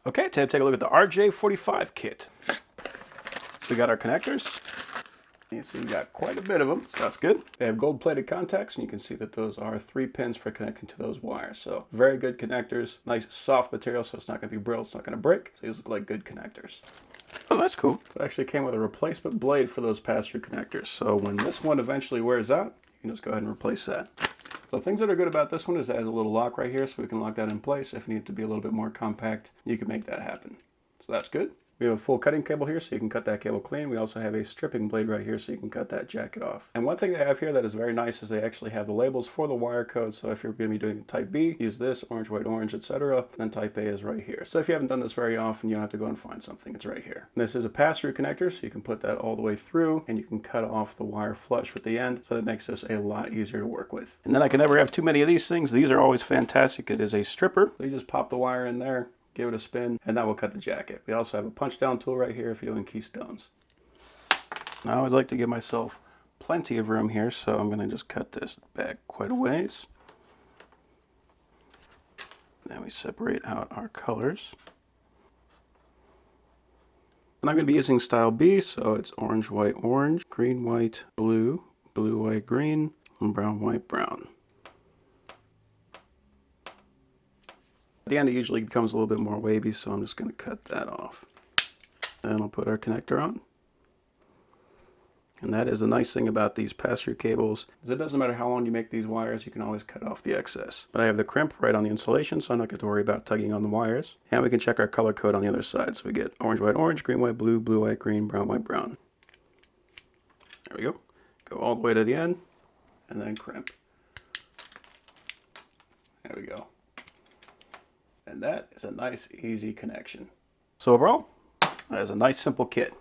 Okay, time to take a look at the RJ45 kit. So we got our connectors. You see we got quite a bit of them, so that's good. They have gold-plated contacts, and you can see that those are 3 pins for connecting to those wires. So very good connectors, nice soft material, so it's not going to be brittle, it's not going to break. So these look like good connectors. Oh, that's cool. It actually came with a replacement blade for those pass-through connectors. So when this one eventually wears out, you can just go ahead and replace that. So things that are good about this one is it has a little lock right here, so we can lock that in place. If you need it to be a little bit more compact, you can make that happen. So that's good. We have a full cutting cable here, so you can cut that cable clean. We also have a stripping blade right here, so you can cut that jacket off. And one thing they have here that is very nice is they actually have the labels for the wire code. So if you're going to be doing type B, use this, orange, white, orange, etc. Then type A is right here. So if you haven't done this very often, you don't have to go and find something. It's right here. And this is a pass-through connector, so you can put that all the way through, and you can cut off the wire flush with the end. So that makes this a lot easier to work with. And then I can never have too many of these things. These are always fantastic. It is a stripper. So you just pop the wire in there, give it a spin, and that will cut the jacket. We also have a punch down tool right here if you're doing keystones. I always like to give myself plenty of room here, so I'm going to just cut this back quite a ways. Then we separate out our colors. And I'm going to be using style B, so it's orange, white, orange, green, white, blue, blue, white, green, and brown, white, brown. At the end it usually becomes a little bit more wavy, so I'm just going to cut that off. And I'll put our connector on. And that is the nice thing about these pass-through cables, is it doesn't matter how long you make these wires, you can always cut off the excess. But I have the crimp right on the insulation, so I'm not going to worry about tugging on the wires. And we can check our color code on the other side. So we get orange, white, orange, green, white, blue, blue, white, green, brown, white, brown. There we go. Go all the way to the end, and then crimp. There we go. And that is a nice, easy connection. So overall, that is a nice, simple kit.